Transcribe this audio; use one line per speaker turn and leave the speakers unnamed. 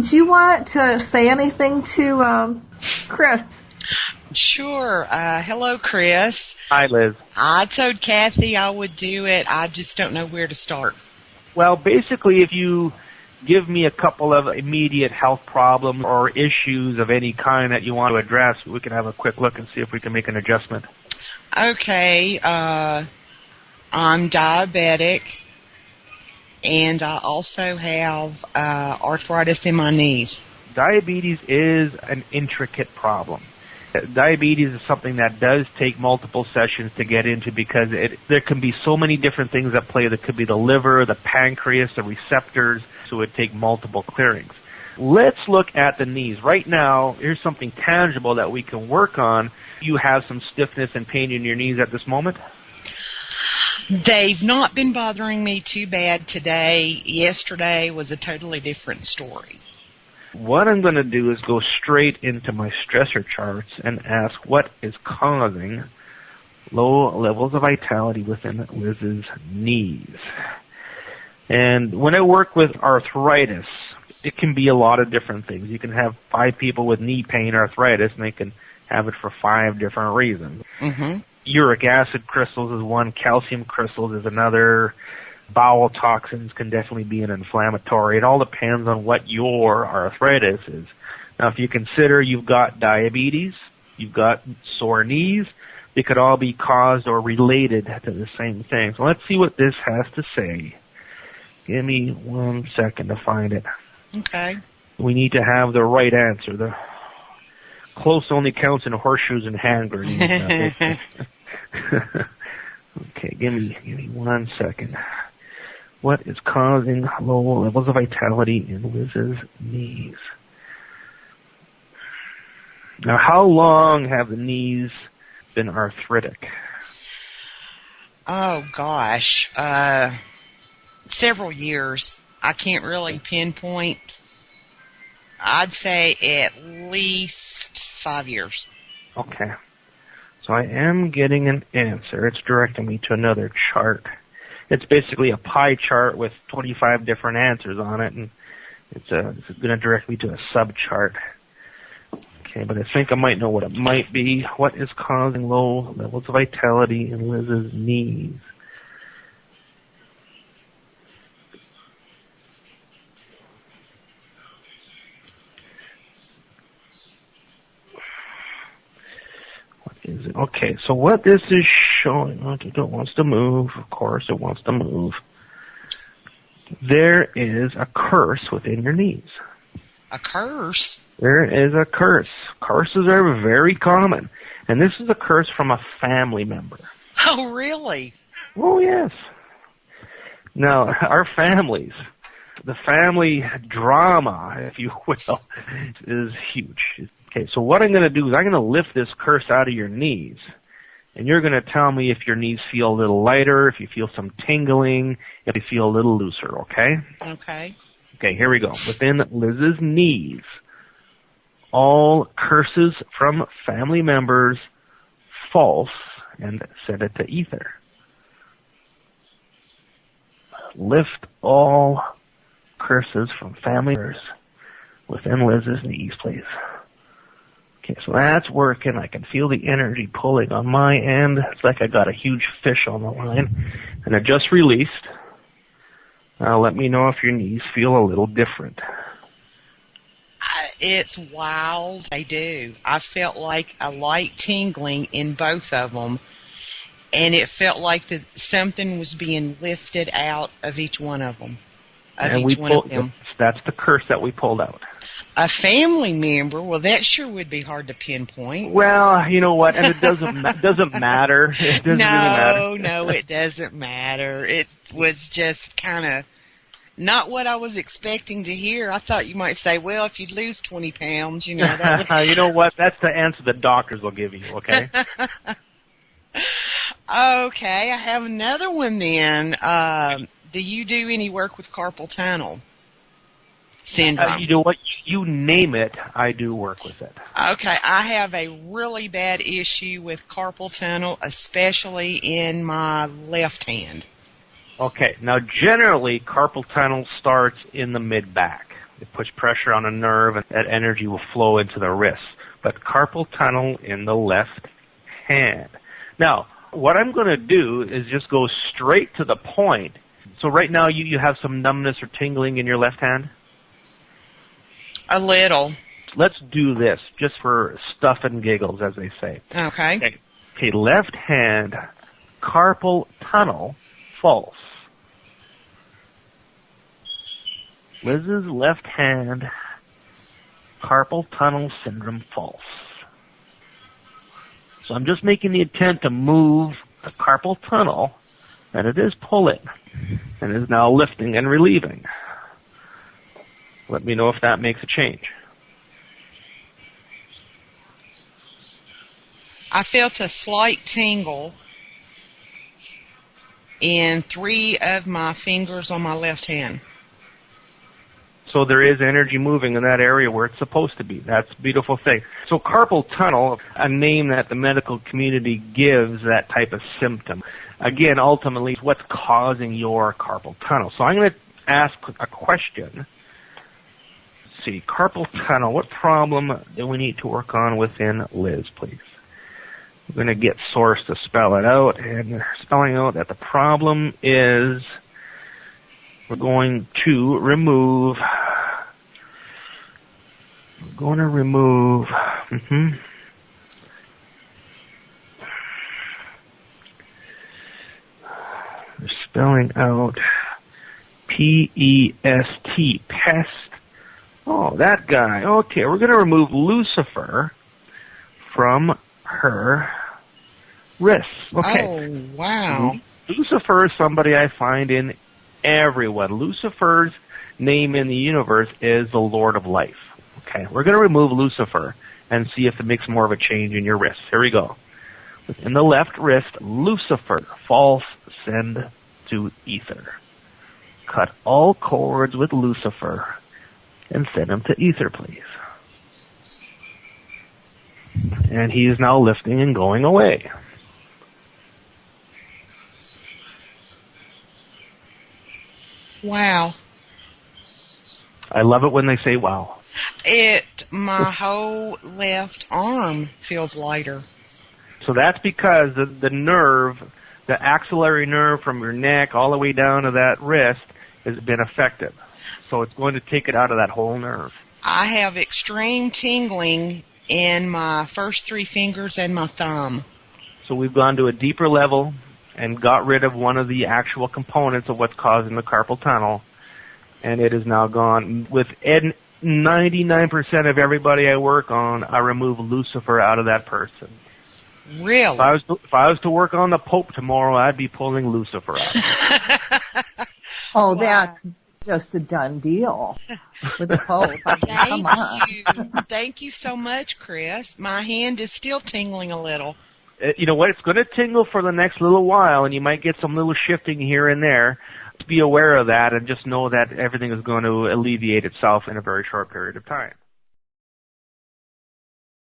did you want to say anything to Chris?
Sure. Hello, Chris.
Hi, Liz.
I told Cathy I would do it. I just don't know where to start.
Well, basically, if you give me a couple of immediate health problems or issues of any kind that you want to address, we can have a quick look and see if we can make an adjustment.
Okay. I'm diabetic, and I also have arthritis in my knees.
Diabetes is an intricate problem. Diabetes is something that does take multiple sessions to get into because there can be so many different things at play. There could be the liver, the pancreas, the receptors, so it would take multiple clearings. Let's look at the knees. Right now, here's something tangible that we can work on. You have some stiffness and pain in your knees at this moment?
They've not been bothering me too bad today. Yesterday was a totally different story.
What I'm going to do is go straight into my stressor charts and ask what is causing low levels of vitality within Liz's knees. And when I work with arthritis, it can be a lot of different things. You can have 5 people with knee pain arthritis, and they can have it for 5 different reasons.
Mm-hmm.
Uric acid crystals is one, calcium crystals is another. Bowel toxins can definitely be an inflammatory. It all depends on what your arthritis is. Now, if you consider you've got diabetes, you've got sore knees, they could all be caused or related to the same thing. So let's see what this has to say. Give me 1 second to find it.
Okay.
We need to have the right answer. The close only counts in horseshoes and hand grenades. Okay, give me 1 second. What is causing low levels of vitality in Liz's knees? Now, how long have the knees been arthritic?
Oh, gosh. Several years. I can't really pinpoint. I'd say at least 5 years.
Okay. So I am getting an answer. It's directing me to another chart. It's basically a pie chart with 25 different answers on it, and it's going to direct me to a sub-chart. Okay, but I think I might know what it might be. What is causing low levels of vitality in Liz's knees? Is it? Okay, so what this is showing, it wants to move, of course, it wants to move. There is a curse within your knees.
A curse?
There is a curse. Curses are very common, and this is a curse from a family member.
Oh, really?
Oh, yes. Now, our families, the family drama, if you will, is huge. Okay, so what I'm going to do is I'm going to lift this curse out of your knees, and you're going to tell me if your knees feel a little lighter, if you feel some tingling, if you feel a little looser, okay?
Okay.
Okay, here we go. Within Liz's knees, all curses from family members, false, and send it to ether. Lift all curses from family members within Liz's knees, please. Okay, so that's working. I can feel the energy pulling on my end. It's like I got a huge fish on the line. And it just released. Now let me know if your knees feel a little different.
It's wild. They do. I felt like a light tingling in both of them. And it felt like something was being lifted out of each one of them.
That's the curse that we pulled out.
A family member? Well, that sure would be hard to pinpoint.
Well, you know what? And it doesn't matter. It doesn't really matter.
No, it doesn't matter. It was just kind of not what I was expecting to hear. I thought you might say, well, if you lose 20 pounds, you know. That would...
You know what? That's the answer the doctors will give you, okay?
Okay, I have another one then. Do you do any work with carpal tunnel syndrome?
You know what? You name it, I do work with it.
Okay, I have a really bad issue with carpal tunnel, especially in my left hand.
Okay, now generally carpal tunnel starts in the mid-back, It puts pressure on a nerve, and that energy will flow into the wrist. But carpal tunnel in the left hand. Now, what I'm going to do is just go straight to the point. So right now you have some numbness or tingling in your left hand?
A little.
Let's do this, just for stuff and giggles, as they say.
Okay.
Okay, left hand, carpal tunnel, false. Liz's left hand, carpal tunnel syndrome, false. So I'm just making the attempt to move the carpal tunnel, and it is pulling, and is now lifting and relieving. Let me know if that makes a change.
I felt a slight tingle in 3 of my fingers on my left hand.
So there is energy moving in that area where it's supposed to be. That's a beautiful thing. So carpal tunnel, a name that the medical community gives that type of symptom. Again, ultimately, what's causing your carpal tunnel? So I'm going to ask a question. Let's see, carpal tunnel, what problem do we need to work on within Liz, please? We're going to get Source to spell it out, and spelling out that the problem is we're going to remove They're spelling out P-E-S-T, pest. Oh, that guy. Okay, we're going to remove Lucifer from her wrists. Okay.
Oh, wow.
Lucifer is somebody I find in everyone. Lucifer's name in the universe is the Lord of Life. Okay, we're going to remove Lucifer and see if it makes more of a change in your wrist. Here we go. Within the left wrist, Lucifer, false, send to ether. Cut all cords with Lucifer and send him to ether, please. And he is now lifting and going away.
Wow.
I love it when they say wow.
My whole left arm feels lighter.
So that's because the nerve, the axillary nerve from your neck all the way down to that wrist has been affected. So it's going to take it out of that whole nerve.
I have extreme tingling in my first 3 fingers and my thumb.
So we've gone to a deeper level and got rid of one of the actual components of what's causing the carpal tunnel, and it is now gone. With 99% of everybody I work on, I remove Lucifer out of that person.
Really?
If I was to work on the Pope tomorrow, I'd be pulling Lucifer out.
Oh, wow. That's just a done deal with the Pope. Come on.
Thank you so much, Chris. My hand is still tingling a little.
You know what? It's going to tingle for the next little while, and you might get some little shifting here and there. Just be aware of that, and just know that everything is going to alleviate itself in a very short period of time.